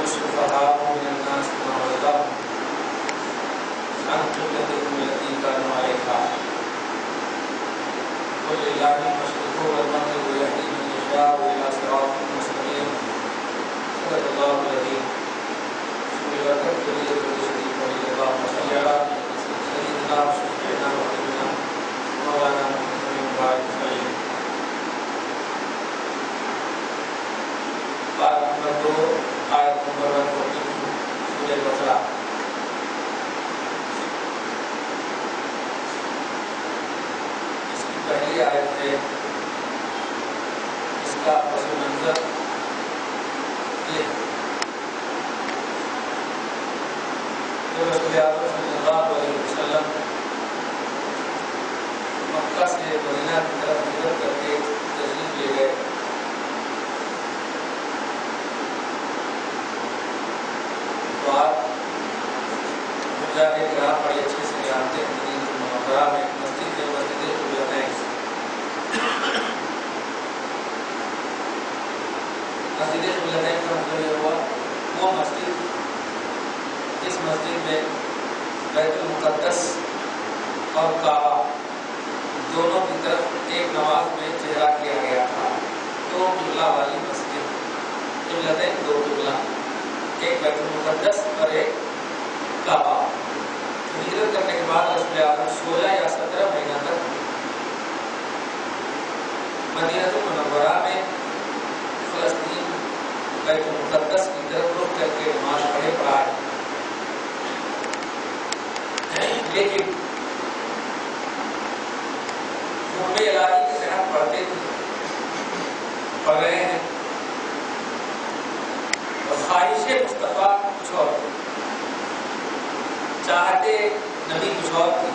السفهاء من الناس ما ولاهم عن قبلتهم التي كانوا عليها قل لله المشرق والمغرب يهدي من يشاء إلى صراط مستقيم صدق الله العظيم سورة الكبيرة الشريف ولله صل على سيدنا وشفيعنا وحبيبنا مولانا محمد وعلى آله باب نمبر 2 آیت نمبر 142 سورہ بقرہ. اس کی پہلی آیت ہے. اس کا پس منظر یہ کہ رسول اکرم صلی اللہ علیہ وسلم مکہ سے مدینہ کی طرف ہجرت کر کے تشریف لے گئے. مجاہد کرام بڑے اچھے سے جانتے ہیں مدینہ منورہ میں مسجد ہے، مسجد قبلتین. مسجد قبلتین کا مطلب یہ ہوا وہ مسجد جس مسجد میں بیت المقدس اور کعبہ دونوں کی طرف ایک نماز میں چہرہ کیا گیا تھا. دو قبلہ والی مسجد، قبلتین دو قبلہ، ایک بیت المقدس اور ایک کعبہ. ہجرت کرنے کے بعد رسول اکرم 16 یا 17 مہینہ تک مدینہ منورہ میں فلسطین بیت المقدس کی طرف رخ کر کے نماز پڑھائے. لیکن حکم الہی کے تحت پڑھتے تھے، پڑھ رہے ہیں، اور خواہش مصطفیٰ کچھ اور تھی، چاہتے نبی کچھ اور تھی.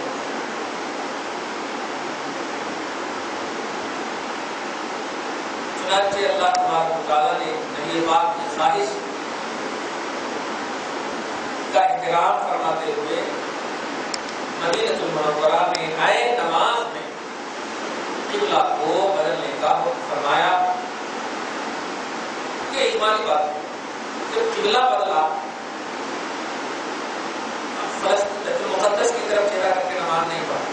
چنانچہ اللہ تبارک و تعالیٰ نے نبی پاک کی خواہش کا احترام فرماتے ہوئے مدینہ المنورہ میں آئے نماز میں قبلہ کو بدلنے کا حکم فرمایا. یہ ایمانی بات ہے. جب قبلہ بدلا، بیت المقدس کی طرف چہرہ کر کے نماز نہیں پڑھا.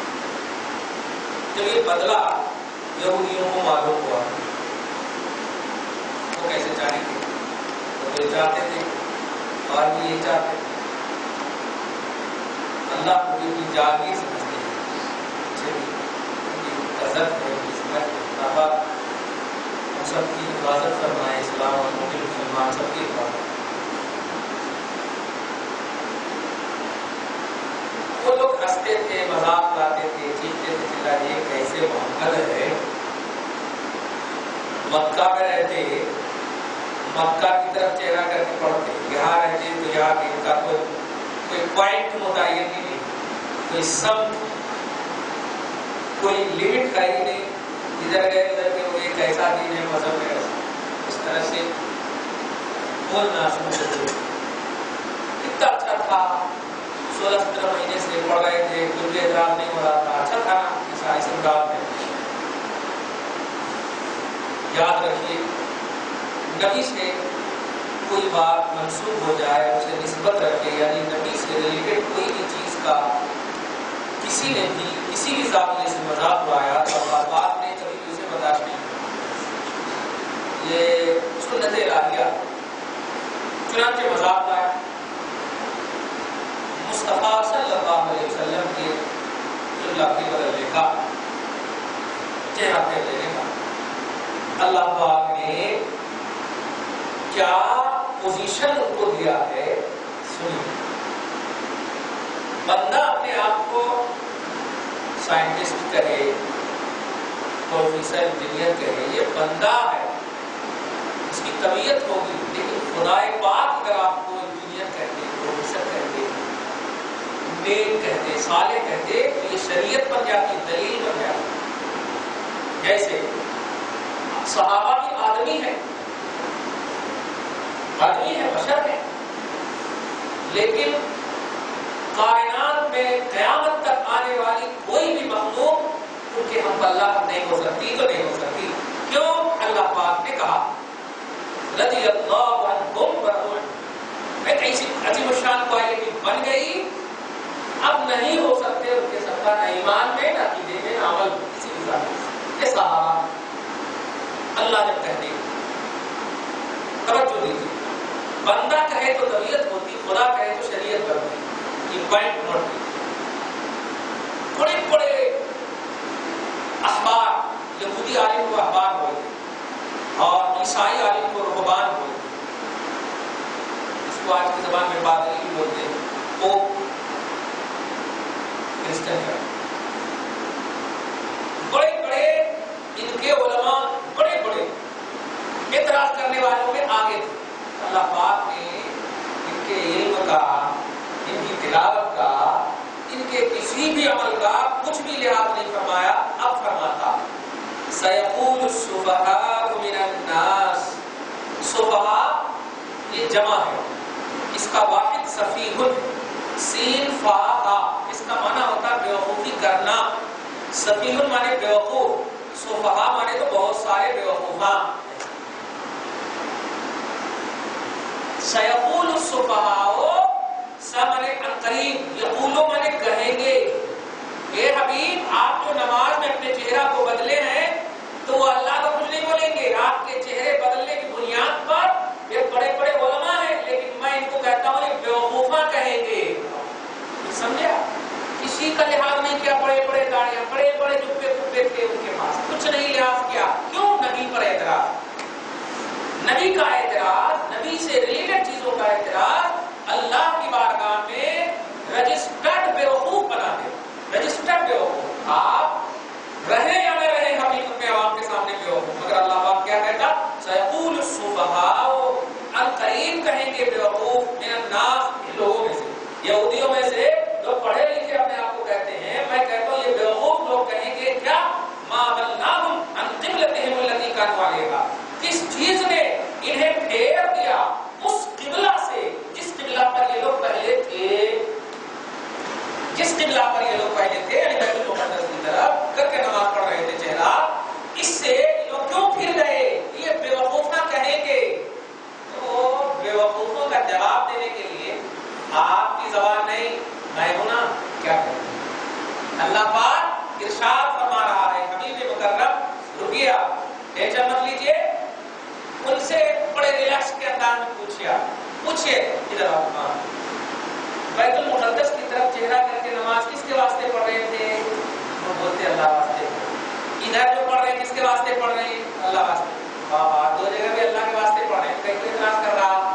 جب یہ بدلا یہودیوں کو معلوم ہوا. وہ کیسے چاہیں گے؟ وہ یہ چاہتے تھے اور بھی یہ چاہتے تھے. اللہ کو بھی اپنی جاگیر سمجھتے ہیں، عزت ہے، عصمت ہے. اللہ ہم سب کی حفاظت فرمائے، اسلام اور مومن مسلمان سب کی حفاظت. وہ لوگ ہنستے تھے، مذاق اڑاتے تھے، چیختے تھے چلا یہ کیسے محمد ہے، مکہ میں رہتے، مکہ کی طرف چہرہ کر کے پڑھتے، یہاں رہتے تو یہاں ان کا کوئی پوائنٹ متعین ہی نہیں، کوئی سمت، کوئی لمٹ ہے ہی نہیں. ادھر گئے ادھر گئے، وہ یہ کیسا دین ہے، مذہب ہے. اس طرح سے بولنا سنتے تھے. کتنا اچھا تھا، 16-17 مہینے سے پڑھ رہے تھے، قبلے اعتراض نہیں ہو رہا تھا. اچھا تھا نا عیسائی سمراج میں. یاد رکھیے، نبی سے کوئی بات منسوخ ہو جائے، اسے نسبت رکھے، یعنی نبی سے ریلیٹڈ کوئی بھی چیز کا کسی نے بھی کسی بھی زاویے سے مذاق اڑایا تو اللہ پاک نے کبھی بھی اسے برداشت نہیں کیا. یہ سنت الہیہ. چنانچہ مذاق لایا مصطفیٰ صلی اللہ علیہ وسلم کے قبلہ کے بدلنے کا، چہرہ پھیر لینے کا. اللہ پاک نے کیا پوزیشن ان کو دیا ہے سنیے. بندہ اپنے آپ کو سائنٹسٹ کہے، پروفیسر، انجینئر کہے، یہ بندہ ہے، اس کی طبیعت ہوگی. لیکن خدا پاک اگر آپ کو انجینئر کہتے، پروفیسر کہتے، نیک کہتے، صالح کہتے، تو یہ شریعت بن جاتی، دلیل بن جاتی. جیسے صحابہ بھی آدمی ہے، بشر ہے، لیکن کائنات میں قیامت تک آنے والی کوئی بھی مخلوق ان کے ہم پلہ نہیں ہو سکتی. تو نہیں ہو سکتی. کیوں؟ اللہ پاک نے کہا رضی اللہ عنہم ورضوا عنہ، ایک ایسی عظیم الشان کوالٹی بن گئی، اب نہیں ہو سکتے ان کے ساتھ نہ ایمان میں، نہ عقیدے میں، نہ عمل کسی بھی ذات یہ صحابہ اللہ نے کہہ دی۔ توجہ دیجیے، بندہ کہے تو طبیعت ہوتی، خدا کہے تو شریعت بنتی۔ یہ پوائنٹ نوٹ کیجیے۔ بڑے بڑے احبار، یہودی عالم کو احبار بولتے اور عیسائی عالم کو رہبان بولتے، اس کو آج کی زبان میں پادری بھی بولتے ہیں، وہ کرسچن ہے۔ بڑے بڑے ان کے علماء، بڑے بڑے اعتراض کرنے والوں میں آگے تھے۔ اللہ پاک نے ان کے علم کا، ان کی تلاوت کا، ان کے کسی بھی عمل کا کچھ بھی لحاظ نہیں فرمایا۔ اب فرماتا سیقول السفہاء من الناس، سفہاء یہ جمع ہے، اس کا واحد سفیہ، سین فا ہا، اس کا معنی ہوتا ہے بیوقوفی کرنا۔ سفیہ مانے بیوقوف، سفہاء مانے تو بہت سارے بیوقوفاں۔ سیقول السفہاء، سا مانے عنقریب، یقولو مانے کہیں گے، اے حبیب آپ جو نماز میں اپنے چہرہ کو بدلے ہیں تو وہ اللہ کو کچھ نہیں بولیں گے۔ آپ کے چہرے بدلنے کی بنیاد پر یہ بڑے بڑے علماء ہیں، لیکن میں ان کو کہتا ہوں یہ بیوقوفاں کہیں گے۔ سمجھا؟ کسی کا لحاظ نہیں کیا، بڑے بڑے داڑیاں، بڑے بڑے جبے کبے تھے ان کے پاس، کچھ نہیں لحاظ کیا۔ کیوں؟ نبی پر اعتراض، نبی کا اعتراض، نبی سے ریلیٹڈ چیزوں کا اعتراض اللہ کی بارگاہ میں رجسٹرڈ بیوقوف بنا دے۔ رجسٹرڈ بیوقوف آپ رہے یا نہ رہے حقیقت میں عوام کے سامنے بیوقوف، مگر اللہ پاک کیا کہتا؟ سیقول السفہاء، عنقریب کہیں گے بیوقوف، من الناس، لوگوں میں سے، یہودیوں میں سے جو پڑھے لکھے اپنے آپ کو کہتے ہیں، میں کہتا ہوں یہ بیوقوف لوگ کہیں گے کیا؟ ما ولناہم عن قبلتہم التی کانوا علیہا، کس چیز نے انہیں پھیر دیا اس قبلہ سے جس قبلہ پر یہ لوگ پہلے تھے، جس قبلہ پر یہ لوگ پہلے تھے، یعنی بیت المقدس کی طرف کر کے نماز پڑھ رہے تھے چہرہ، اس سے لوگ کیوں پھر گئے؟ یہ بیوقوف نہ کہیں گے۔ تو بیوقوفوں کا جواب دینے کے لیے آپ کی زبان نہیں، میں ہوں نا، کیا کریں؟ اللہ پاک ارشاد فرما رہا ہے، حبیب مکرم رکیہ ٹینشن مت لیجیے، ان سے بڑے ریلیکس کے انداز میں پوچھئے ادھر آپ بیت المقدس کی طرف چہرہ کر کے نماز کس کے واسطے پڑھ رہے تھے؟ وہ بولتے اللہ واسطے۔ ادھر جو پڑھ رہے ہیں کس کے واسطے پڑھ رہے ہیں؟ اللہ واسطے۔ بابا دو جگہ بھی اللہ کے واسطے پڑھ رہے ہیں، کہیں کوئی اعتراض کر رہا؟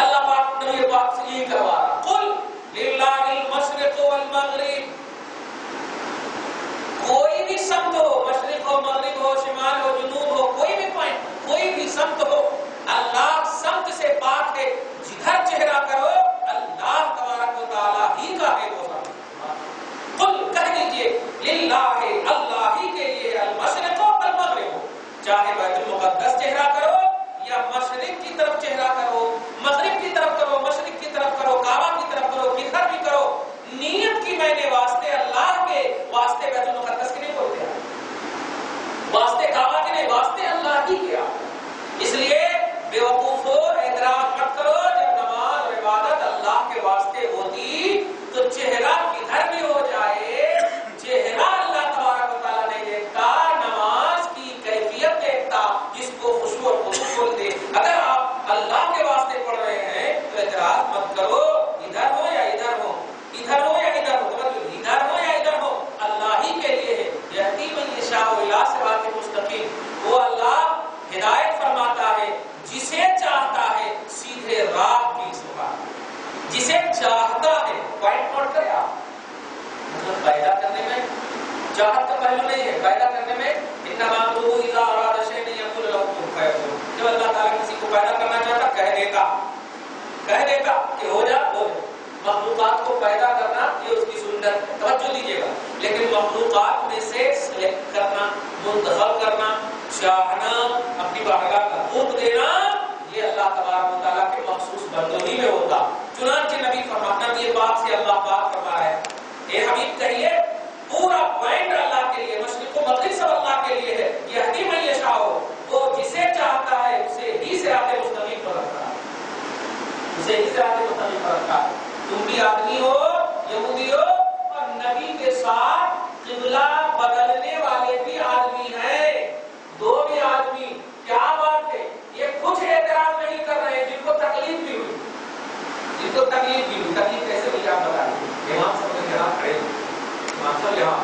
اللہ پاک نبی پاک سے یہی کروا رہا، قل للہ المشرق والمغرب، کوئی بھی سمت ہو، مشرق ہو، مغرب ہو، شمال ہو، جنوب ہو، کوئی بھی پوائنٹ، کوئی بھی سمت ہو، اللہ سمت سے پاک ہے، جدھر چہرہ کرو اللہ تبارک و تعالیٰ ہی کا ہے وہ سمت۔ قل کہہ دیجئے للہ، اللہ ہی کے لیے، المشرق والمغرب، چاہے بیت المقدس چہرہ کرو یا مشرق کی طرف چہرہ کرو، مغرب کی طرف کرو، مشرق کی طرف کرو، کعبہ کی طرف کرو، کدھر بھی کرو، نیت کی میں نے واسطے اللہ کے، واسطے بیت المقدس کے نہیں بولتے، واسطے کعبہ کے نہیں، واسطے اللہ ہی کیا۔ اس لیے بیوقوفو اعتراض مت کرو، جب نماز اور عبادت اللہ کے واسطے ہوتی تو چہرہ کدھر بھی ہو جائے، چہرہ اللہ تبارک و تعالیٰ نہیں دیکھتا، نماز کی کیفیت دیکھتا جس کو خشوع اور خضوع بولتے۔ اگر آپ اللہ کے واسطے پڑھ رہے ہیں تو اعتراض مت کرو، ادھر ہو یا ادھر ہو، ادھر ہو یا ادھر ہو، ادھر ہو یا ادھر ہو، اللہ ہی کے لیے ہے۔ یہدی من یشاء الی صراط مستقیم، وہ اللہ ہدایت فرماتا ہے جسے چاہتا ہے سیدھے راہ کی سبحان، جسے چاہتا ہے۔ پوائنٹ نوٹ کریں آپ، مطلب پیدا کرنے میں چاہت کا پہلو نہیں ہے، پیدا کرنے میں انما امرہ اذا اراد شیئا ان یقول له کن فیکون، جب اللہ تعالیٰ کسی کو پیدا کرنا چاہتا کہہ دیتا کہ ہو جا ہو جا۔ مخلوقات کو پیدا کرنا یہ اس کی سنت، توجہ دیجیے گا، لیکن مخلوقات میں سے سلیکٹ کرنا، منتخب کرنا، چاہنا، اپنی بارگاہ کا حکم دینا، یہ اللہ تبارک و تعالیٰ کے مخصوص بندوں ہی میں ہوتا۔ چنانچہ نبی نبی پاک سے اللہ پاک فرما رہا ہے، اے حبیب کہیے پورا پوائنٹ اللہ کے لیے، مشرق و مغرب سب اللہ کے لیے ہے، یہدی من یشاء، وہ جسے چاہتا ہے اسے ہی صراط مستقیم پر رکھتا ہے۔ اسے ہی صراط مستقیم پر رکھا ہے. تم بھی آدمی ہو، یہودی ہو، اور نبی کے ساتھ قبلہ بدلنے والے بھی آدمی ہیں، دو بھی آدمی. کیا بات ہے، یہ کچھ اعتراض نہیں کر رہے جن کو تکلیف بھی ہوئی، جن کو تکلیف بھی ہوئی. تکلیف کیسے ہوئی آپ بتائیے. امام صاحب یہاں کھڑے، امام صاحب یہاں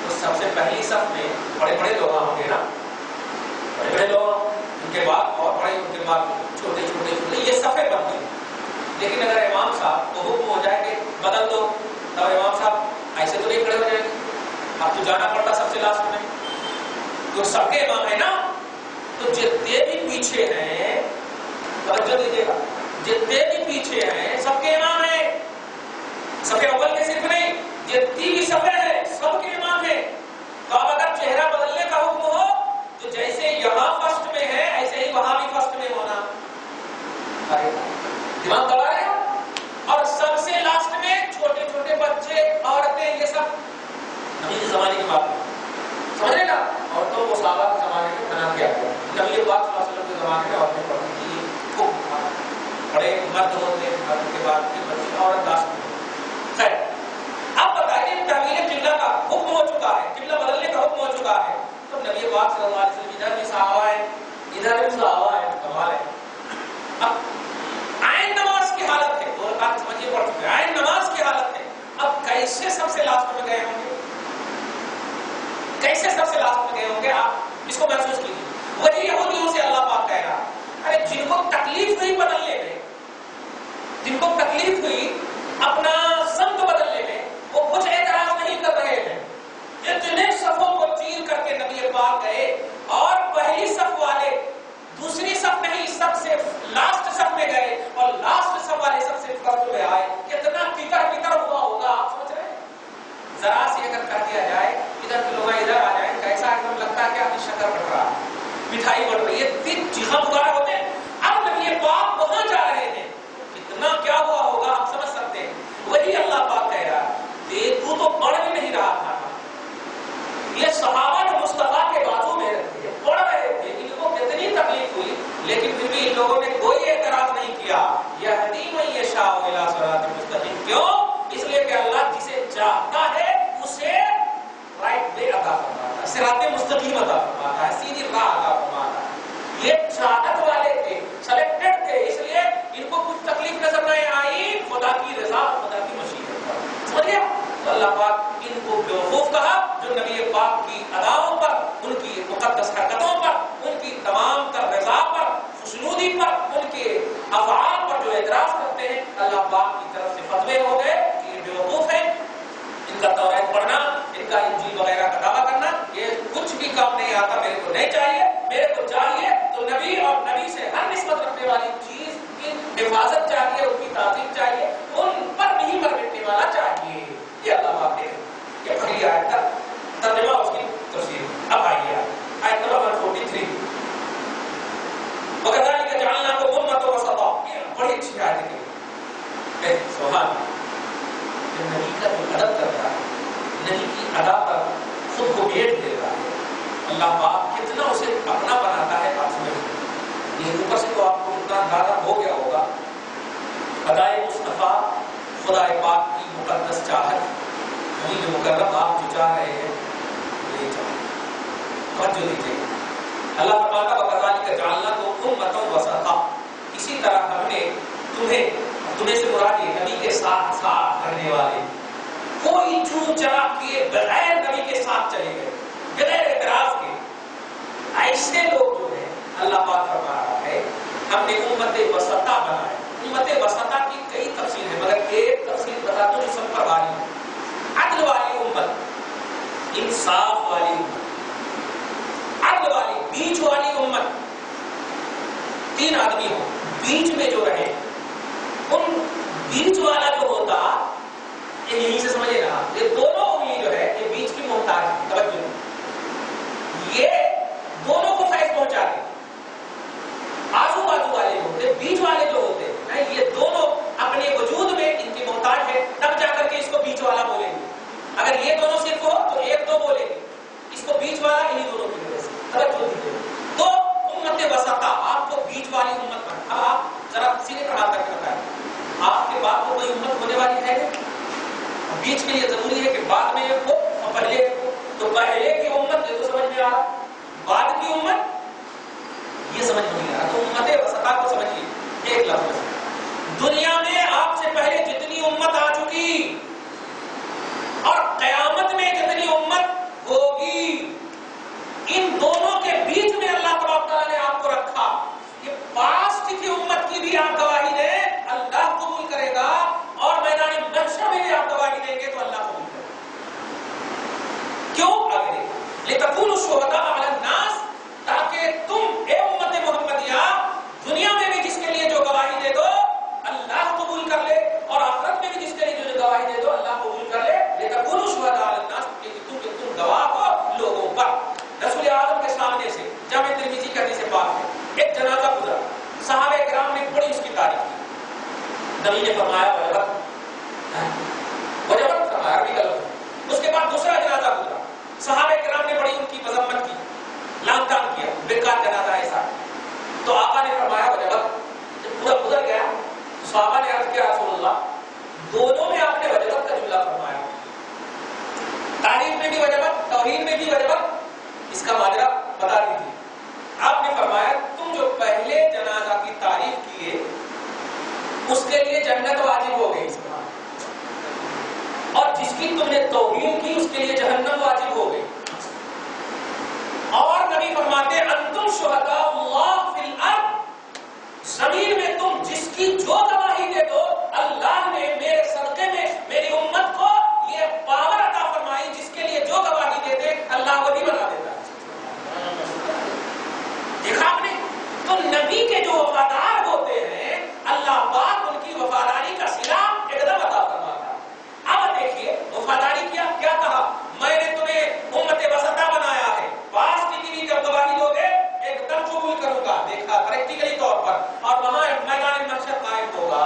تو سب سے پہلی صف میں بڑے بڑے لوگ ہوں گے نا، بڑے بڑے لوگ، ان کے بعد اور بڑے، ان کے بعد چھوٹے چھوٹے چھوٹے، یہ صفیں بنتی. لیکن اگر امام صاحب کو حکم ہو جائے کہ بدل دو، تب امام صاحب ایسے تو نہیں کھڑے ہو جائیں گے، اب تو جانا پڑتا سب سے لاسٹ میں. تو سب کے امام ہے نا، تو جتنے بھی پیچھے ہیں، توجہ دیجیے گا، جتنے بھی پیچھے ہیں سب کے امام ہیں. صف اول کے صرف نہیں، جتنی بھی صفیں ہیں سب کے امام ہیں. تو اب اگر چہرہ بدلنے کا حکم ہو تو جیسے یہاں فرسٹ میں ہے ایسے ہی وہاں بھی فرسٹ میں ہونا. دماغ دبا رہے ہو. اور سب سے لاسٹ میں چھوٹے چھوٹے بچے، عورتیں، یہ سب نبی کے زمانے کی بات ہے، سمجھ رہے نا. عورتوں کو صحابہ کے زمانے میں منع کیا گیا. نبی پاک صلی اللہ علیہ وسلم کے زمانے میں عورتیں پڑھتی تھیں، بڑے مرد ہوتے ہیں، مرد کے بعد کے بچے، عورت لاسٹ میں. خیر، اب بتائیے تغییر قبلہ کا حکم ہو چکا ہے، قبلہ بدلنے کا حکم ہو چکا ہے، تو نبی پاک صلی اللہ علیہ وسلم ادھر بھی صحابہ ہیں، ادھر بھی صحابہ ہیں. کمال ہے. اب عین نماز کی حالت ہے، دو رکعت سمجھیے پڑھ چکے ہیں، عین نماز کی حالت ہے. اب کیسے سب سے لاسٹ میں گئے ہوں گے، کیسے سب سے لاسٹ میں گئے ہوں گے؟ آپ اس کو محسوس کیجیے. وہی یہودیوں سے اللہ پاک کہہ رہا، ارے جن کو تکلیف ہوئی بدلنے میں، جن کو تکلیف ہوئی اپنا سمت بدلنے میں، وہ کچھ اعتراض نہیں کر رہے ہیں. اتنے صفوں کو چیر کر کے نبی پاک گئے، اور پہلی صف والے دوسری صف نہیں، سب سے لاسٹ صف میں گئے، اور لاسٹ صف والے سب سے فرسٹ میں آئے. کتنا ٹکر ٹکر ہوا ہوگا آپ سمجھ رہے ہیں؟ ذرا سی اگر کر دیا جائے، ادھر کے لوگ ادھر آ جائیں، کیسا ایک دم لگتا ہے کہ اپنی شکر بڑھ رہا ہے، مٹھائی بڑھ رہی ہے، تین چیخا پکار ہوتے ہیں. اب نبی پاک وہاں جا رہے ہیں، کتنا کیا ہوا ہوگا آپ سمجھ سکتے ہیں. وہی اللہ پاک کہہ رہا ہے، دیکھو تو پڑھ بھی نہیں رہا تھا. یہ صحابہ جو مصطفیٰ کے بازو میں رہتے ہیں، پڑھ رہے تھے، ان کو کتنی تکلیف ہوئی، لیکن پھر بھی ان لوگوں نے کوئی اعتراض نہیں کیا. یہدی من یشاء الی صراط مستقیم. کیوں؟ اس لیے کہ اللہ جسے چاہتا ہے اسے رائٹ وے عطا فرماتا ہے، صراط مستقیم عطا فرماتا ہے، سیدھی راہ عطا فرماتا ہے. یہ چاہت والے تھے، سلیکٹڈ تھے، اس لیے ان کو کچھ تکلیف نظر نہیں آئی، خدا کی رضا، خدا کی مشیت پر. سمجھ گیا؟ تو اللہ پاک ان کو بیوقوف کہا جو نبی پاک کی اداؤں پر، ان کی مقدس حرکتوں پر، ان کی تمام تر رضا پر، خوشنودی پر، ان کے افعال پر جو اعتراض کرتے ہیں. اللہ پاک کی طرف سے فتوے ہو گئے کہ یہ بیوقوف ہیں، ان کا توریت پڑھنا، ان کا انجیل وغیرہ کا دعویٰ کرنا، یہ کچھ بھی کام نہیں آتا، میرے کو نہیں چاہیے. میرے کو چاہیے تو نبی اور نبی سے ہر نسبت رکھنے والی چیز کی حفاظت چاہیے، ان کی تعظیم چاہیے، ان پر نہیں مرنے والا چاہیے. یہ اللہ پاک نے یہ پہلی آیت کا ترجمہ، اس کی تفسیر. اب آئیے آیت نمبر 143. وَكَذَلِكَ جَعَلْنَاكُمْ أُمَّةً وَسَطًا. یہ بڑی اچھی آیت ہے. سبحان اللہ. نبی کا جو ادب کرتا ہے، نبی کی ادا پر خود کو بیٹ دیتا ہے، اللہ پاک کتنا اسے اپنا بناتا ہے. آپ سمجھ یہ اوپر سے تو آپ کو اتنا اندازہ ہو گیا ہوگا. ادائے مصطفیٰ، خدا پاک کی مقدس چاہت، نبی جو مکرم آپ جو چاہ رہے ہیں یہ چاہیے. توجہ دیجیے. اللہ فرماتا ہے وَكَذَلِكَ جَعَلْنَاكُمْ أُمَّةً وَسَطًا. اسی طرح ہم نے تمہیں سے مراد یہ نبی کے ساتھ ساتھ کرنے والے، کوئی چون چرا کیے بغیر نبی کے ساتھ چلے گئے، بغیر اعتراض کے، ایسے لوگ جو ہیں اللہ پاک فرما رہا ہے ہم نے امت وسطا بنائے. امت وسطا کی کئی تفصیل ہے، مگر ایک تفصیل بتا دوں جو سب پر بھاری ہے. عدل والی امت، انصاف والی امت، عدل والی، بیچ والی امت. تین آدمی ہو، بیچ میں جو رہے، ان بیچ والا جو ہوتا، یہیں سے سمجھے نا، یہ دونوں انگلی جو ہے یہ بیچ کی محتاج ہے. توجہ، یہ دونوں کو فیض پہنچا دے. آزو بازو والے جو ہوتے، بیچ والے جو ہوتے ہیں، یہ دونوں اپنے وجود میں ان کی محتاج ہے، تب جا کر کے اس کو بیچ والا بولیں گے. اگر یہ دونوں صرف ہو تو ایک دو بولیں گے، اس کو بیچ والا انہیں دونوں کی وجہ سے. توجہ دیجیے. تو امت وسطا آپ کو بیچ والی امت پر. اب آپ ذرا سینے پر ہاتھ کر کے بتائیں، بیچ میں یہ ضروری ہے کہ بعد میں ایک ہو اور پہلے ایک ہو. تو پہلے کی امت یہ تو سمجھ میں آ رہا, بعد کی امت یہ سمجھ میں نہیں آ رہا. تو امت وسطیٰ کو سمجھیے ایک لفظ, دنیا میں آپ سے پہلے جتنی امت آ چکی اور قیامت میں جتنی امت ہوگی, ان دونوں کے بیچ میں اللہ تبارک تعالیٰ نے آپ کو رکھا. یہ پاسٹ کی امت کی بھی آپ گواہی دیں, اللہ قبول کرے گا, اور میدان محشر میں بھی آپ گواہی دیں گے تو اللہ قبول کرے گا. کیوں؟ آگے لتکونوا شہداء علی الناس, تاکہ تم اے امت محمدیہ دنیا میں بھی جس کے لیے جو گواہی دے دو اللہ قبول کر لے, اور آخرت میں بھی جس کے لیے جو گواہی دے دو اللہ قبول کر لے. لتکونوا شہداء علی الناس, کہ تم گواہ ہو لوگوں پر. رسول اعظم کے سامنے سے جامع ترمذی کی حدیث پاک ہے, ایک جنازہ گزرا, صحابہ کرام نے بڑی اس کی تعریف کی. نبی نے فرمایا وجبت فرمایا بھی غلط. اس کے بعد دوسرا جنازہ گزرا, صحابہ کرام نے بڑی ان کی مذمت کی, لان تان کیا, بیکار جنازہ ایسا. تو آقا نے فرمایا وجبت. جب پورا گزر گیا تو صحابہ نے عرض کیا رسول اللہ, دونوں میں آپ نے وجبت کا جملہ فرمایا, تعریف میں بھی وجبت, توہین میں بھی وجبت, اس کا ماجرا بتا دیجیے. آپ نے فرمایا تم جو پہلے جنازہ کی تعریف کیے اس کے لیے جنت واجب ہو گئی, اور جس کی تم نے توہین کی اس کے لیے جہنم واجب ہو گئی. اور نبی فرماتے انتم شہداء اللہ فی الارض, زمین میں تم جس کی جو گواہی دے دو اللہ نے میرے صدقے میں میری امت کو یہ پاور عطا فرمائی, جس کے لیے جو گواہی دیتے اللہ وہی بنا دیتا ہے. دیکھا آپ نے, تو نبی کے جو وفادار ہوتے ہیں اللہ پاک ان کی وفاداری کا صلہ ایک دم عطا فرماتا ہے. اب دیکھیے وفاداری کیا کہا, میں نے تمہیں امت وسطیٰ بنایا ہے, پاسٹ کی بھی جب گواہی دو گے ایک دم قبول کروں گا. دیکھا پریکٹیکلی طور پر, اور وہاں میدان محشر قائم ہوگا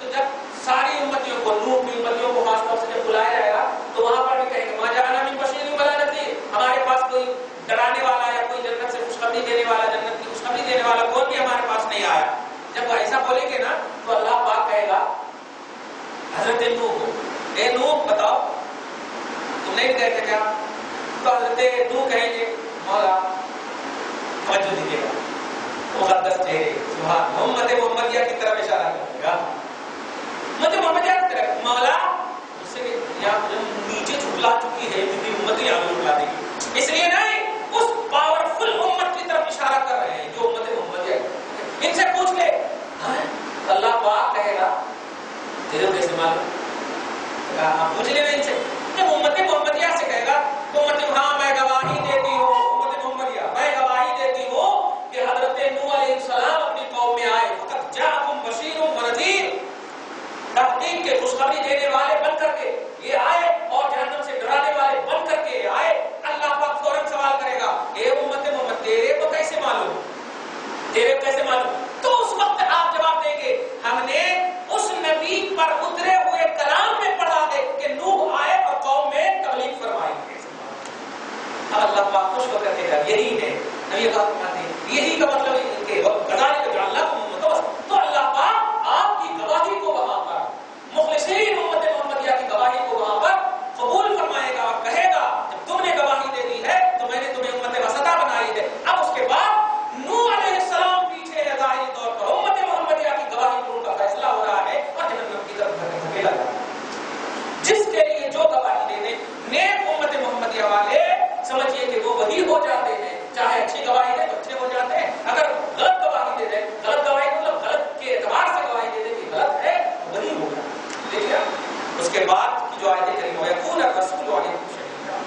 تو جب ساری امتیوں کو, نوح کی امتیوں کو خاص طور سے جب بلایا جائے گا تو وہاں پر بھی کہیں گے ما جاءنا من بشیر ولا نذیر, ہمارے پاس کوئی ڈرانے والا یا کوئی جنت سے خوشخبری دینے والا, جنت کی خوشخبری دینے والا کوئی بھی ہمارے پاس نہیں آیا. جب وہ ایسا بولیں گے نا تو اللہ پاک کہے گا حضرت نوح کو, اے نوح بتاؤ تم نہیں گئے تھے کیا؟ تو حضرت نوح کہیں گے مولا توجہ دیجیے گا, مقدس چہرے سبحان محمد محمدیہ کی طرف اشارہ کرے گا, امت محمدیہ کی طرف, مولا اس سے یہاں نیچے جھٹلا چکی ہے میری امت یہاں بھی جھٹلا دے گی, اس لیے نہیں اس پاورفل امت کی طرف اشارہ کر رہے ہیں جو امت محمدیہ. ان سے پوچھ لے, اللہ پاک کہے گا تیرے کیسے معلوم, پوچھ لینا ان سے. جب امت محمدیہ سے کہے گا تو امت ہاں میں گواہی دیتی ہوں, امت محمدیہ میں گواہی دیتی ہوں کہ حضرت نوح علیہ السلام اپنی قوم میں آئے, فقط جاءکم بشیر و نذیر, تحقیق کے خوشخبری دینے والے بن کر کے یہ آئے, اور جہنم سے ڈرانے والے بن کر کے آئے. اللہ پاک فوراً سوال کرے گا اے امت محمد تیرے کو کیسے معلوم, تیرے کیسے معلوم؟ تو اس وقت آپ جواب دیں گے ہم نے اس نبی پر اترے ہوئے کلام میں پڑھا ہے کہ نوح آئے اور قوم میں تبلیغ فرمائی. اب اللہ پاک خوش ہو کر کے یہی ہے نبی کا فرماتے ہیں, یہی کا مطلب ہے کہ کذالک جعلناکم امۃ وسطا. تو اللہ پاک آپ کی گواہی کو وہاں پر, مخلصین امت محمدیہ کی گواہی کو وہاں پر قبول فرمائے گا اور کہے گا جب تم نے گواہی دے دی ہے تو میں نے تمہیں امت وسطیٰ بنائی ہے. اب اس کے بعد نوح علیہ السلام پیچھے ہے ظاہری طور پر, امت محمدیہ کی گواہی پر ان کا فیصلہ ہو رہا ہے اور جہنم کی طرف دھکیلا جا رہا ہے. جس کے لیے جو گواہی دے دے نیک امت محمدیہ والے سمجھیے کہ وہ وہی ہو جاتے ہیں, چاہے اچھی گواہی دے تو اچھے ہو جاتے ہیں, اگر غلط گواہی دے دے, غلط گواہی مطلب غلط کے اعتبار سے گواہی دے دے کہ غلط ہے تو وہی ہوگا. دیکھیے اس کے بعد کی جو آیت کریم ہے یقول الرسول علیکم شہیدا,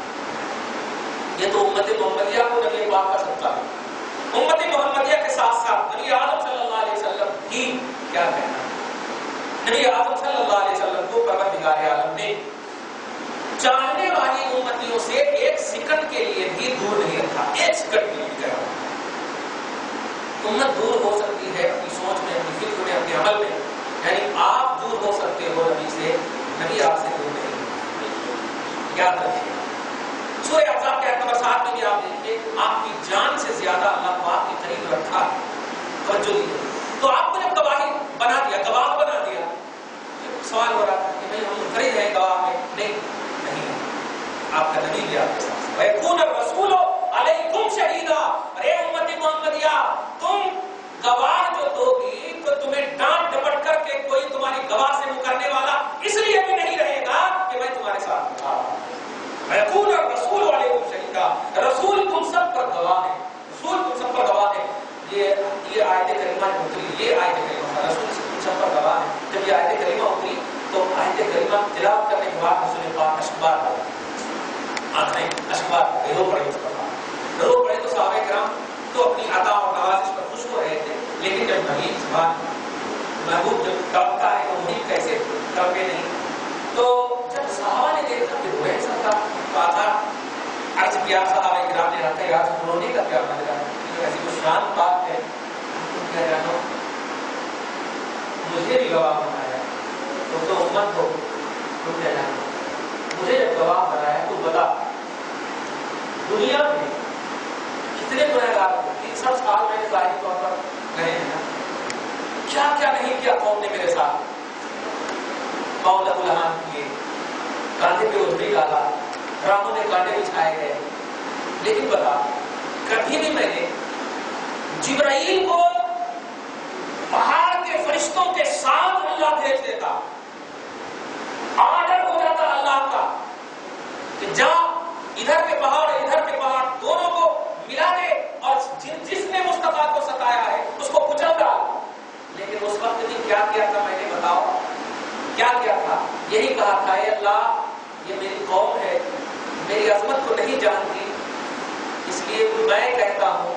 یہ تو امت محمدیہ کو نبی پاک کا صدقہ ہے. امت محمدیہ کے ساتھ ساتھ نبی اعظم صلی اللہ علیہ وسلم بھی کیا کہنا, نبی اعظم صلی اللہ علیہ وسلم کو پروردگار عالم نے چاہنے والی امتیوں سے ایک سیکنڈ کے لیے بھی دور نہیں رکھا, ایک سیکنڈ کے لیے. امت دور ہو سکتی ہے اپنی سوچ میں, اپنی فکر میں, اپنے عمل میں, یعنی آپ دور ہو سکتے ہو نبی سے, نبی آپ سے دور نہیں. یاد رکھیے سورہ احزاب کے آیت نمبر 7 میں بھی آپ دیکھیے آپ کی جان سے زیادہ اللہ پاک کے قریب رکھا. توجہ دیجیے. تو آپ کو جب گواہی بنا دیا, گواہ بنا دیا, سوال ہو رہا تھا کہ بھائی ہم منفرد ہیں گواہ میں, وَيَكُونَ الرَّسُولُ عَلَيْكُمْ شَهِيدًا، ارے امت محمدیہ تم گواہ جو دو گی تو تمہیں ڈانٹ ڈپٹ کر کے کوئی تمہاری گواہ سے مکرنے والا اس لیے بھی نہیں رہے گا کہ میں تمہارے ساتھ تھا. وَيَكُونَ الرَّسُولُ عَلَيْكُمْ شَهِيدًا، رسول تم سب پر گواہ ہے، رسول تم سب پر گواہ ہے. یہ آیت کریمہ اتری، یہ آیت کریمہ رسول تم سب پر گواہ ہے. جب یہ آیت کریمہ اتری تو آیت کریمہ تلاوت کرنے کے بعد رسول پاک اشکبار پڑھا، آنکھیں اشکبار رو پڑے، اس پر رو پڑے تو صحابہ کرام تو اپنی عطا اور نوازش پر خوش ہو رہے تھے. لیکن جب نبی زبان محبوب جب ٹپکتا ہے تو محیط کیسے ٹپکے نہیں. تو جب صحابہ نے دیکھا کہ وہ ایسا تھا تو آتا عرض کیا صحابہ کرام نے رہتا ہے یاد رونے کا کیا مطلب ہے، ایسی کوئی شان بات ہے. تم کیا جانو مجھے بھی گواہ بنایا تم تو امت ہو، تم کیا جانو مجھے جب گواہ بنایا تو بتا دنیا میں کتنے گنہگار ہو، 300 سال میں نے ظاہری طور پر گئے ہیں نا، کیا کیا نہیں کیا قوم نے میرے ساتھ. پاؤں لہان کیے، کاندھے پہ اجڑی ڈالا، ڈراموں میں کانٹے بچھائے گئے. لیکن بتا کبھی بھی میں نے جبرائیل کو پہاڑ کے فرشتوں کے ساتھ اللہ بھیج دیتا، آرڈر ہو جاتا اللہ کا کہ جا ادھر کے پہاڑ ادھر کے پہاڑ دونوں کو ملا دے اور جس نے مصطفیٰ کو ستایا ہے اس کو کچل ڈال. لیکن اس وقت بھی کیا کیا تھا میں نے بتاؤ کیا کیا تھا؟ یہی کہا تھا اے اللہ یہ میری قوم ہے، میری عظمت کو نہیں جانتی، اس لیے میں کہتا ہوں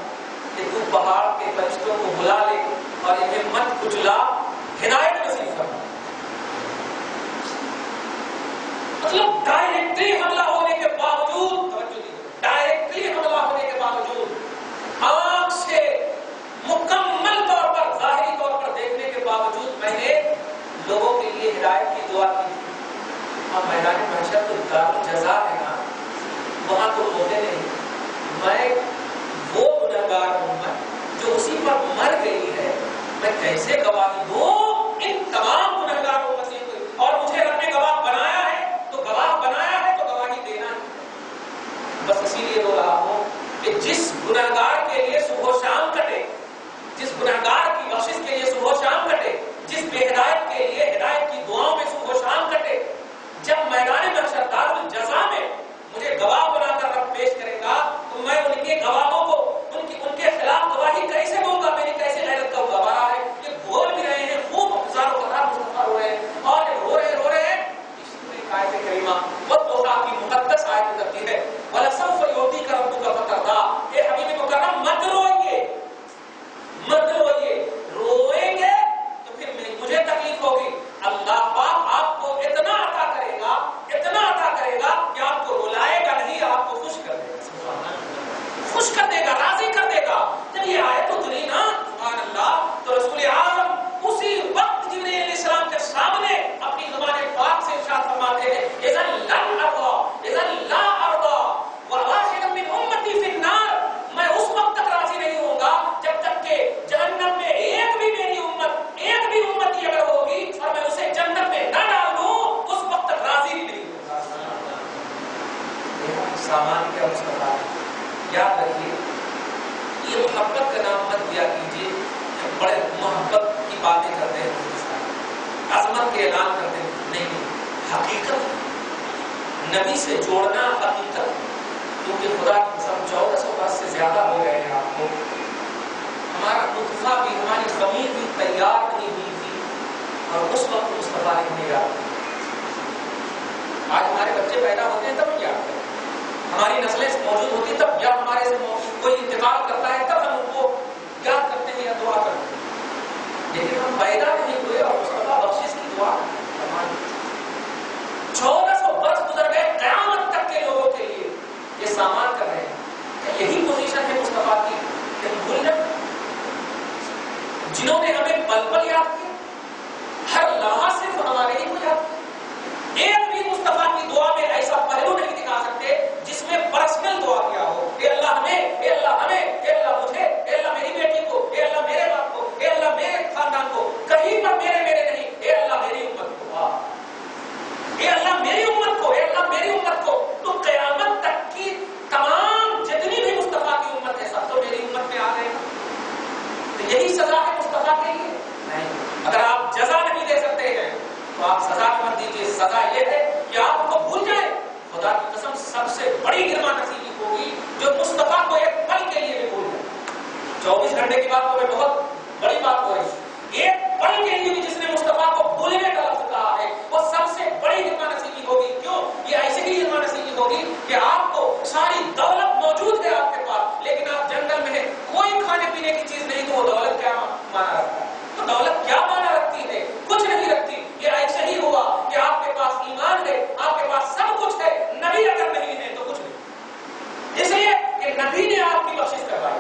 کہ تو پہاڑ کے فرشتوں کو بلا لے اور انہیں مت کچلا، ہدایت نصیب فرما. مطلب ڈائریکٹلی حملہ ہونے کے باوجود، ڈائریکٹلی حملہ ہونے کے باوجود آنکھ سے مکمل طور پر ظاہری طور پر دیکھنے کے باوجود میں نے لوگوں کے لیے ہدایت کی دعا کی. اور میدان محشر تو دار الجزا ہے نا، وہاں تو ہوتے نہیں. میں وہ گنہگار ہوں جو اسی پر مر گئی ہے، میں کیسے گواہی دوں ان تمام گنہگاروں مسیح کو؟ اور مجھے رب نے گواہ بنایا ہے تو گواہ بنایا ہے تو گواہی دینا ہے. بس اسی لیے بول رہا ہوں کہ جس گنہگار کے لیے صبح و شام کٹے، جس گنہگار کی بخشش کے لیے صبح و شام کٹے، جس بے ہدایت کے لیے ہدایت کی دعاؤں میں صبح و شام کٹے، جب میدان محشر دار الجزا میں مجھے گواہ بنا کر رب پیش کرے گا تو میں ان کے گواہوں کو ان کے خلاف گواہی کیسے دوں گا؟ میری کیسے غیرت کا گواہ ہے؟ یہ بول بھی رہے ہیں، خوب ہزاروں قطار مصطفیٰ ہو رہے ہیں اور رو رہے ہیں. اس میں آیت کریمہ والضحیٰ کی مقدس آیت اترتی ہے، وَلَسَوْفَ يُعْطِيكَ رَبُّكَ فَتَرْضَىٰ. اے حبیب مکرم مت روئیے، مت روئیے، روئیں گے تو پھر مجھے تکلیف ہوگی. اللہ پاک آپ کو اتنا عطا کرے گا، اتنا عطا کرے گا کہ آپ کو رلائے گا نہیں، آپ کو خوش کر دے گا، خوش کر دے گا، راضی کر دے گا. جب یہ آیت اتری نا سبحان اللہ تو رسول اعظم اسی وقت جبرائیل علیہ السلام کے سامنے اپنی زبان پاک سے ارشاد فرماتے ہیں اذا لن ارضى اذا لا ارضى وواحد من امتي في النار. میں اس وقت تک راضی نہیں ہوں گا جب تک کہ جہنم میں ایک بھی میری امت، ایک بھی امتی اگر ہوگی اور میں اسے جنت میں نہ ڈال دوں اس وقت تک راضی نہیں ہوں گا. سامان کیا مصطفیٰ یاد رکھیے، یہ محبت کا نام مت دیا کیجیے. بڑے محبت کی باتیں کرتے ہیں، عظمت کے اعلان کرتے ہیں، نہیں، حقیقت نبی سے جوڑنا حقیقت. کیونکہ خدا کی قسم 1400 برس سے زیادہ ہو گئے ہیں آپ کو، ہمارا نطفہ بھی، ہماری خمیر بھی تیار نہیں ہوئی تھی اور اس وقت مصطفیٰ نے ہمیں یاد کیا. آج ہمارے بچے پیدا ہوتے ہیں تب یاد کریں، ہماری نسلیں موجود ہوتی تب، یا ہمارے سے کوئی انتقال کرتا ہے تب ہم ان کو یاد کرتے ہیں یا دعا کرتے ہیں. لیکن ہم پیدا نہیں ہوئے اور مصطفیٰ بخشش کی دعا فرمائیں. 1400 برس گزر گئے، قیامت تک کے لوگوں کے لیے یہ سامان کر رہے ہیں. یہی پوزیشن ہے مصطفیٰ کی کہ ہم بھول جائیں. جنہوں نے ہمیں پل پل یاد کیا، ہر لمحہ صرف ہمارے ہی کو یاد کیا. ایک بھی مصطفیٰ کی دعا میں ایسا پہلو نہیں دکھا سکتے جس میں پرسنل دعا کیا ہو. اے اللہ ہمیں، اے اللہ ہمیں، اے اللہ مجھے، اے اللہ میری بیٹی کو، اے اللہ میرے باپ کو، اے اللہ میرے خاندان کو. کہیں پر میرے نہیں، اے اللہ میری امت کو، اے اللہ میری امت کو، اے اللہ میری امت کو. تو قیامت تک کی تمام سزا مت دیجیے، سزا یہ ہے کہ آپ کو بھول جائے۔ خدا کی قسم سب سے بڑی گرما نصیبی ہوگی جو مصطفیٰ کو ایک پل کے لیے بھی بھول جائے۔ 24 گھنٹے کی بات تو بہت بڑی بات ہو رہی، ایک پل کے لیے بھی جس نے مصطفیٰ کو بھولنے کا لفظ کہا ہے وہ سب سے بڑی گرما نصیبی ہوگی۔ کیوں؟ یہ ایسی بھی گرما نصیبی ہوگی کہ آپ کو ساری دولت موجود ہے آپ کے پاس، لیکن آپ جنگل میں ہیں، کوئی کھانے پینے کی چیز نہیں، تو وہ دولت کیا مانا رکھتا ہے؟ تو دولت کیا مانا رکھتی ہے؟ کچھ نہیں رکھتی۔ یہ ایسے ہی ہوا کہ آپ کے پاس ایمان ہے، آپ کے پاس سب کچھ ہے، نبی اگر نہیں ہے تو کچھ نہیں۔ اس لیے کہ نبی نے آپ کی بخشش کروائی،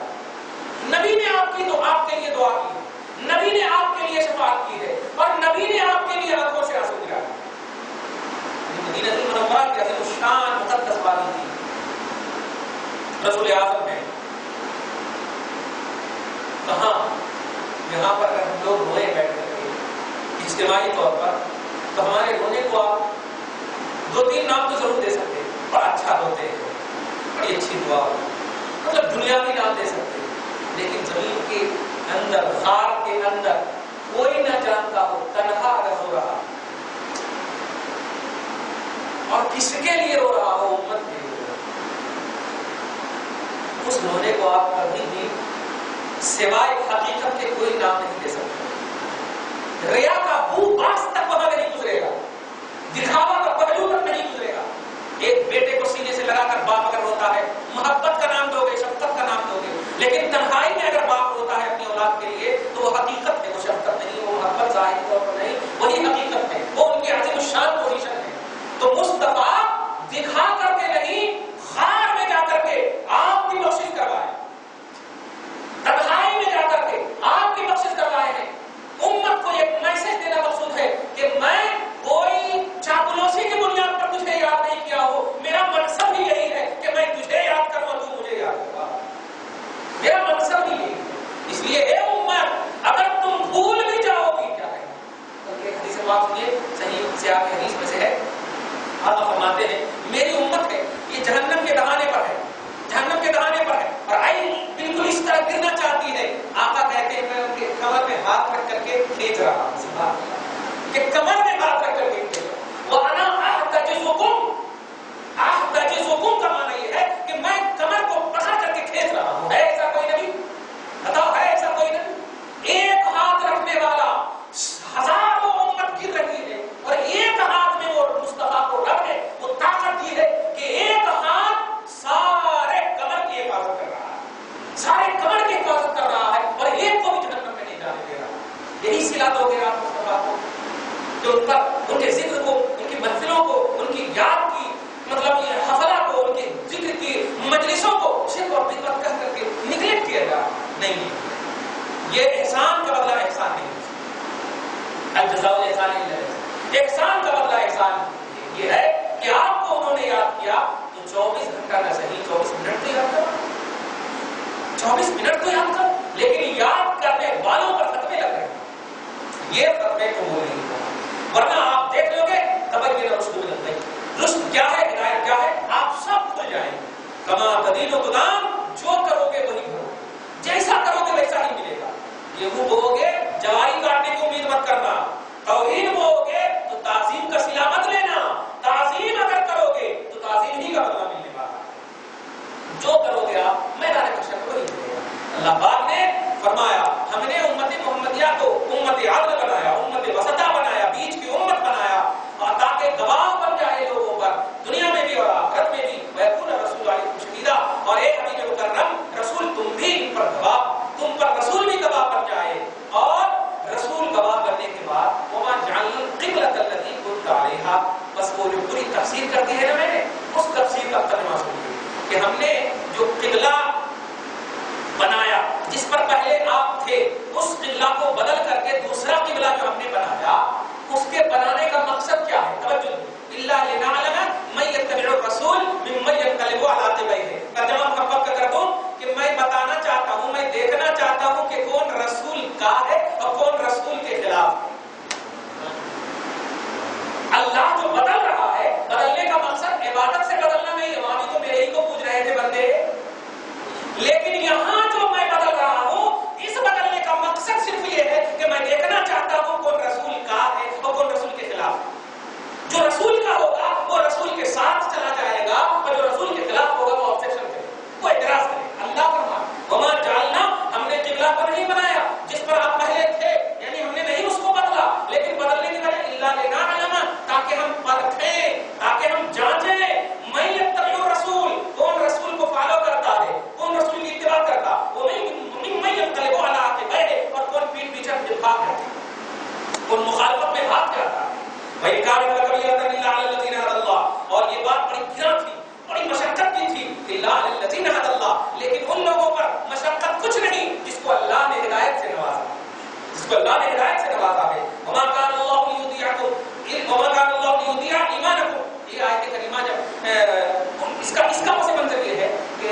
نبی نے آپ کی تو آپ کے لیے دعا کی ہے، نبی نے آپ کے لیے شفاعت کی ہے، اور نبی نے آپ کے لیے آنکھوں سے آنسو گرائے۔ مدینہ المنورہ کی عظیم الشان مقدس وادی تھی، رسول اعظم ہے کہاں؟ یہاں پر اگر ہم لوگ روئے بیٹھ کر کے اجتماعی طور پر، تو ہمارے رونے کو آپ 2-3 نام تو ضرور دے سکتے ہیں، بڑا اچھا روتے ہیں، بڑی اچھی دعا ہو، مطلب دنیاوی نام دے سکتے ہیں، لیکن زمین کے اندر، غار کے اندر کوئی نہ جانتا ہو تنہا اگر رو رہا اور کس کے لیے رو رہا ہو، امت کے لیے، اس رونے کو آپ کبھی بھی سوائے حقیقت کے کوئی نام نہیں دے سکتے۔ ریا کا بو باس تک وہاں نہیں گزرے گا، دکھاوا کا پہلو تک نہیں گزرے گا۔ ایک بیٹے کو سینے سے لگا کر باپ اگر روتا ہے، محبت کا نام دو گے، شفقت کا نام دو گے، لیکن تنہائی میں اگر باپ روتا ہے اپنی اولاد کے لیے تو وہ حقیقت ہے، وہ شفقت نہیں، وہ محبت ظاہری طور پر نہیں، وہی حقیقت ہے، وہ ان کی عظیم الشان پوزیشن ہے۔ تو مصطفیٰ دکھا کر کے نہیں، غار میں جا کر کے آپ کی بخشش کروائے، تنہائی میں جا کر کے آپ کی بخشش کروائے ہیں۔ امت کو ایک میسج دینا مقصود ہے کہ میں کوئی چاپلوسی کی بنیاد پر تجھے یاد نہیں کیا ہو، میرا مقصد ہی یہی ہے کہ میں تجھے یاد کروں، تو مجھے یاد کروا، میرا مقصد ہی یہی ہے۔ اس لیے اے امت، اگر تم بھول بھی جاؤ گی کیا ہے، بلکہ حدیث پاک سنیے، صحیح سے آپ حدیث میں سے ہے، آپ فرماتے ہیں میری امت ہے یہ جہنم کے دہانے پر ہے، جہنم کے دہانے پر ہے، اور آئی بالکل اس طرح گرنا چاہتی ہے۔ آقا کہتے ہیں میں ان کے کمر میں ہاتھ رکھ کر کے کھینچ رہا ہوں، سبحان اللہ، کہ کمر میں ہاتھ رکھ کر کے کھینچ رہا ہوں۔ وَأَنَا أَحْتَجِزُكُمْ، أَحْتَجِزُكُمْ کا معنی یہ ہے کہ میں کمر کو پکڑ کر کے کھینچ رہا ہوں۔ ہے ایسا کوئی نبی؟ بتاؤ، ہے ایسا کوئی نبی؟ ایک ہاتھ رکھنے والا، ہزاروں امت گر رہی ہے، اور ایک ہاتھ میں وہ مصطفیٰ کو رب نے وہ طاقت دی ہے کہ ایک ہاتھ سارے کمر کی حفاظت کر رہا ہے، سارے کمر کی حفاظت کر رہا ہے، اور ایک کو بھی جہنم میں نہیں جانے دے رہا۔ یہی صلہ دو گے آپ مصطفیٰ کو، جو ان کے ذکر کو، ان کی محفلوں کو، ان کی یاد کی، مطلب یہ حفلہ کو، ان کے ذکر کی مجلسوں کو صرف اور بدعت کہہ کر کے نگلیکٹ کیا جا نہیں، یہ احسان کا بدلہ احسان نہیں، الجزاء الاحسان الا الاحسان، احسان کا بدلہ احسان یہ ہے کہ آپ کو انہوں نے یاد کیا تو 24 گھنٹہ نہ صحیح 24 منٹ تو یاد کرو، 24 منٹ تو یاد کرو، لیکن یاد کرنے والوں پر فتوے لگ رہے ہیں، یہ فتوے قبول نہیں ہوگا، ورنہ آپ دیکھ لو گے تبین الرشد من الغی، رشد کیا ہے، ہدایت کیا ہے، آپ سب بھول جائیں گے۔ کما تدین تدان، جو کرو گے وہی کرو، جیسا کرو گے ویسا ہی ملے گا۔ گیہوں بو گے جواری کاٹنے کی امید مت کرنا، توہین بو گے تو تعظیم کا صلہ مت لینا، تعظیم اگر کرو گے تو تعظیم ہی کا بدلہ ملنے والا ہے، جو کرو گے آپ میدان حشر میں وہی ملے گا۔ اللہ پاک نے فرمایا ہم نے امت محمدیہ کو امت عدل بنایا، امت وسطا بنایا، بیچ کی امت بنایا، تاکہ گواہ بن جائے لوگوں پر دنیا میں بھی اور آخرت میں بھی، وَيَكُونَ الرَّسُولُ عَلَيْكُمْ شَهِيدًا، اور ایک حبیب مکرم رسول تم بھی ان پر گواہ، تم پر رسول بھی گواہ بن جائے، اور رسول گواہ بننے کے بعد وَمَا جَعَلْنَا الْقِبْلَةَ الَّتِي كُنتَ عَلَيْهَا، بس وہ جو پوری تفسیر کرتی ہے نا میں نے اس تفسیر کا ترجمہ سنیے کہ ہم نے جو قبلہ بنایا جس پر پہلے آپ تھے، اس قبلہ کو بدل کر کے دوسرا قبلہ جو ہم نے بنایا، اس کے بنانے کا مقصد کیا ہے؟ توجہ، الا لنعلم من يتبع الرسول ممن ينقلب على عقبيه، ترجمہ محبت کا کر دوں کہ میں بتانا چاہتا ہوں، میں دیکھنا چاہتا ہوں کہ کون رسول کا ہے اور کون رسول کے خلاف ہے۔ اللہ جو بدل رہا ہے، بدلنے کا مقصد عبادت سے بدلنا نہیں ہے، وہاں بھی تو میرے ہی کو پوچھ رہے تھے بندے، لیکن یہاں جو میں بدل رہا ہوں، اس بدلنے کا مقصد صرف یہ ہے کہ میں دیکھنا چاہتا ہوں کون رسول کا ہے اور کون رسول کے ان مخالفت میں بھاگ جاتا ہے. وَإِنْ كَانَتْ لَكَبِيرَةً إِلَّا عَلَى الَّذِينَ هَدَى اللَّهُ. اور یہ بات بڑی گراں تھی، بڑی مشقت کی تھی. إِلَّا عَلَى الَّذِينَ هَدَى اللَّهُ، لیکن ان لوگوں پر مشقت کچھ نہیں جس کو اللہ نے ہدایت سے نوازا، جس کو اللہ نے ہدایت سے نوازا ہے. وَمَا كَانَ اللَّهُ لِيُضِيعَكُمْ وَمَا كَانَ اللَّهُ لِيُضِيعَ إِيمَانَكُمْ. یہ آیت کریمہ جب اس کا پس منظر یہ ہے کہ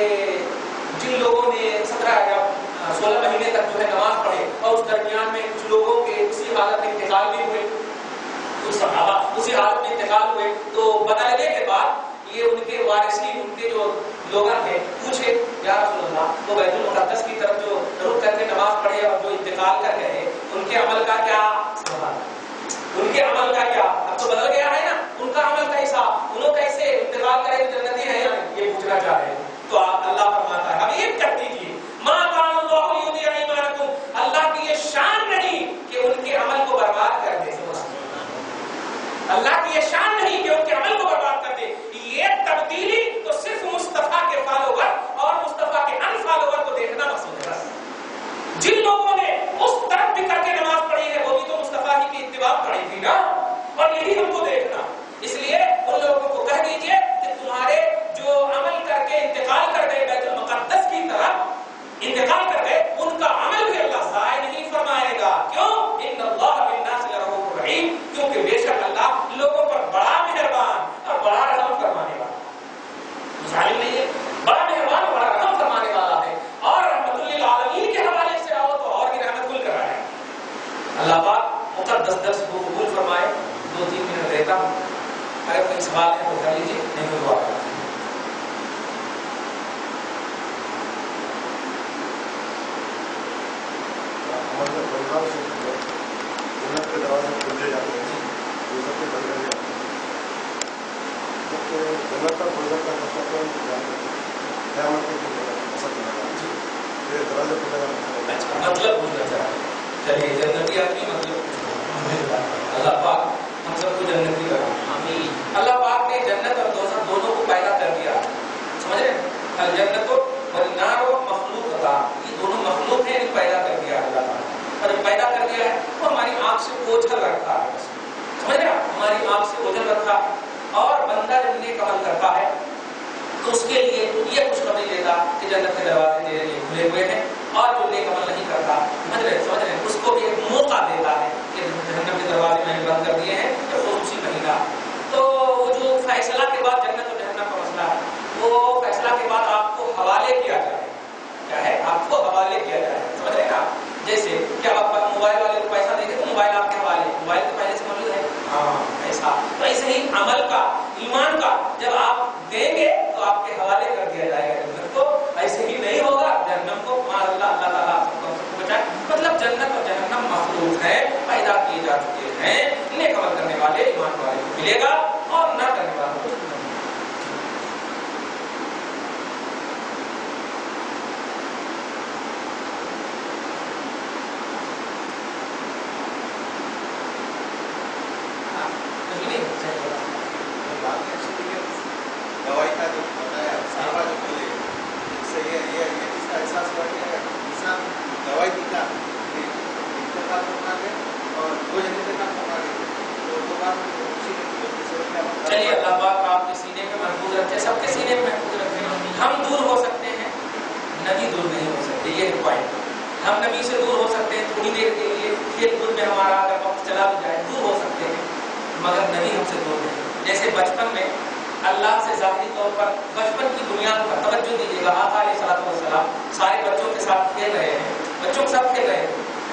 جن لوگوں نے 16 مہینے تک جو ہے نماز پڑھے اور اس درمیان میں کچھ لوگوں کے اسی حالت میں انتقال بھی ہوئے، کچھ صحابہ اسی حالت میں انتقال ہوئے، تو بدلنے کے بعد یہ ان کے وارثین، ان کے جو لوگ ہیں، پوچھے یا رسول اللہ تو بیت المقدس کی طرف جو رخ کر کے نماز پڑھے اور جو انتقال کر گئے ان کے عمل کا کیا سوال، ان کے عمل کا کیا، اب تو بدل گیا ہے نا، ان کا عمل کیسا، انہوں کیسے انتقال کرے تو جنتی ہیں یا نہیں، یہ پوچھنا چاہ رہے ہیں. تو اللہ فرماتا ہے اب یہ کر دیجیے ما کان اللہ لیضیع ایمانکم، اللہ کی یہ شان نہیں کہ ان کے عمل کو برباد کر دے. اللہ کی یہ شان نہیں کہ ان کے عمل کو برباد کر دے. یہ تبدیلی تو صرف مصطفیٰ کے فالوور اور مصطفیٰ کے ان فالوور کو دیکھنا مقصود ہے. جن لوگوں نے اس طرف بھی کر کے نماز پڑھی ہے وہ بھی تو مصطفیٰ کی اتباع پڑھی تھی نا، اور یہی ہم کو دیکھنا. اس لیے ان لوگوں کو کہہ دیجئے کہ تمہارے جو عمل کر کے انتقال کر گئے بیت المقدس کی طرف انتقال کر گئے، ان کا عمل بھی اللہ ضائع نہیں فرمائے گا. کیوں؟ ان اللہ بالناس لرؤوف رحیم، کیونکہ بے شک اللہ لوگوں پر بڑا مہربان اور بڑا رحم فرمانے والا ظالم نہیں ہے، بڑا مہربان اور بڑا رحم فرمانے والا ہے. اور رحمت للعالمین کے حوالے سے آؤ تو اور بھی رحمت کل کر رہا ہے. اللہ پاک مقدس درس کو قبول فرمائے. 2-3 منٹ دیتا ہوں، اگر کوئی سوال ہے تو کر لیجیے، نہیں تو دعا کریں. جنت کے دروازے کھلے جاتے ہیں، یہ سب کے بند کر جاتے ہیں. جنت کا گزر کا قیامت کے یہ دروازے کھلے جاتے. مطلب پوچھنا چاہتے ہیں، چلیے جنتی آدمی مطلب اللہ پاک ہم سب کو جنتی کرا. اللہ پاک نے جنت اور دوزخ دونوں کو پیدا کر دیا، سمجھ رہے ہیں؟ الجنت والنار مخلوق تھا، یہ دونوں مخلوق ہیں، انہیں پیدا کر دیا اللہ تعالیٰ. اور جب پیدا کر دیا ہے تو ہماری آنکھ سے اوجھل رکھا ہے، سمجھ رہے ہیں؟ ہماری آنکھ سے اوجھل رکھا. اور بندہ جب نیک عمل کرتا ہے تو اس کے لیے یہ خوشخبری دیتا کہ جنت کے دروازے تیرے لیے کھلے ہوئے ہیں. اور جو نیک عمل نہیں کرتا، سمجھ رہے ہیں، اس کو بھی ایک موقع دیتا ہے کہ جہنم کے دروازے میں نے بند کر دیے ہیں، یہ خصوصی مہینہ. تو وہ جو فیصلہ کے بعد جنت اور جہنم کا مسئلہ ہے، وہ فیصلہ کے بعد آپ کو حوالے کیا جائے. کیا ہے؟ آپ کو حوالے کیا جائے، سمجھ رہے ہیں نا؟ جیسے کیا آپ موبائل والے کو پیسہ دیں گے تو موبائل آپ کے حوالے، موبائل تو پہلے سے موجود ہے، ہاں ایسا. تو ایسے ہی عمل کا، ایمان کا جب آپ دیں گے تو آپ کے حوالے کر دیا جائے گا جنت کو. ایسے ہی نہیں ہوگا جہنم کو اللہ تعالیٰ سب کو بچائے. مطلب جنت اور جہنم مخلوق ہے، پیدا کیے جا چکے ہیں. نیک عمل کرنے والے ایمان والے کو ملے گا اور نہ کرنے والوں کو چلیے اللہ پاک آپ کے سینے میں محفوظ رکھے، سب کے سینے میں محفوظ رکھے. ہم دور ہو سکتے ہیں، نبی دور نہیں ہو سکتے، یہ پوائنٹ. ہم نبی سے دور ہو سکتے ہیں تھوڑی دیر کے لیے، کھیل کود میں ہمارا اگر وقت چلا بھی جائے دور ہو سکتے ہیں، مگر نبی ہم سے دور نہیں. جیسے بچپن میں اللہ سے ظاہری طور پر بچپن کی بنیاد پر توجہ دیجیے گا. آقا علیہ الصلوۃ والسلام سارے بچوں کے ساتھ کھیل رہے ہیں، بچوں کے ساتھ کھیل رہے ہیں،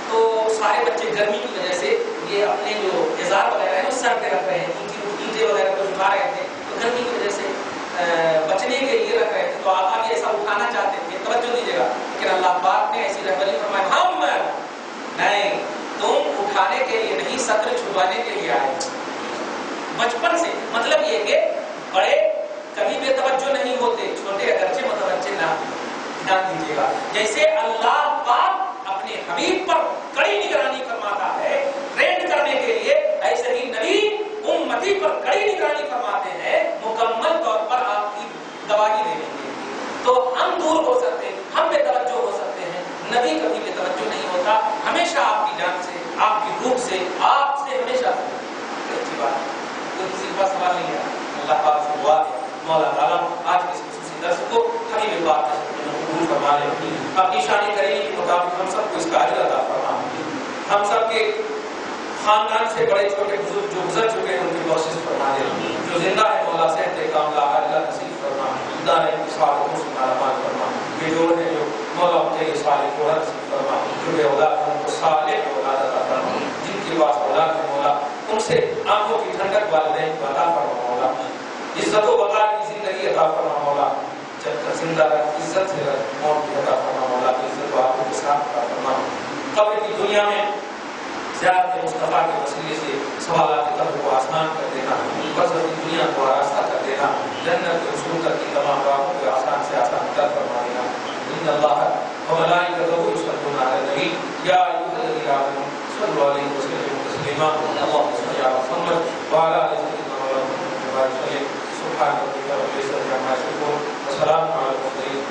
تو سارے بچے گرمی کی وجہ سے یہ اپنے جو ازار وغیرہ ہے اس سر پہ رکھ رہے ہیں، اینٹیں وغیرہ کو اٹھا رہے تھے، تو گرمی کی وجہ سے بچنے کے لیے رکھ رہے تھے. تو آقا بھی ایسا اٹھانا چاہتے تھے، توجہ دیجیے گا. لیکن اللہ پاک نے ایسی رہبری فرمائی، ہم نہیں، تم اٹھانے کے لیے نہیں، سطر چھپانے کے لیے آئے. بچپن سے مطلب یہ کہ بڑے کبھی بے توجہ نہیں ہوتے، چھوٹے اگرچہ متوجہ نہ دھیان دیجیے گا. جیسے اللہ پاک اپنے حبیب پر کڑی نگرانی فرماتا ہے ٹرینڈ کرنے کے لیے، ایسے ہی نبی امتی پر کڑی نگرانی فرماتے ہیں مکمل طور پر آپ کی گواہی دینے کے لیے. تو ہم دور ہو سکتے ہیں، ہم بے توجہ ہو سکتے ہیں، نبی کبھی بے توجہ نہیں ہوتا، ہمیشہ آپ کی جان سے، آپ کی روح سے، آپ اپنی شان کریم کے مطابق ہم سب کو اس کا اجر عطا فرما. ہم سب کے خاندان سے بڑے چھوٹے بزرگ جو گزر چکے ہیں ان کی بخشش فرما دے. جو زندہ ہے مولا صحت کاملہ اللہ نصیب فرما. دار انتصار کو سنارمان فرما. یہ جو ہے جو مولا ان کے صالح کو نصیب فرما. جو بے اولاد ان کو صالح اولاد عطا فرما. جن کے پاس اولاد ہے مولا ان سے آنکھوں کی ٹھنڈک والدین کو عطا فرما مولا. عزت و بقا کی زندگی عطا فرما مولا. جب تک زندہ رہ عزت سے رہ موت کی عطا فرما مولا. عزت و آبرو کے ساتھ عطا فرما. قبر کی دنیا میں زیارت مصطفیٰ کے وسیلے سے سوالات قبر کو آسان کر دینا. برزخ کی دنیا کو آراستہ کر دینا. جنت کے حصول تک کی تمام راہوں کو آسان سے آسان کر فرما دینا. ان اللہ وملائکتہ یصلون علی النبی یا ایھا الذین آمنوا صلوا علیہ وسلموا تسلیما. اللهم صل علی محمد وعلی آل سیدنا محمد وبارک وسلم. سبحان ربک رب العزۃ عما یصفون وسلام علی المرسلین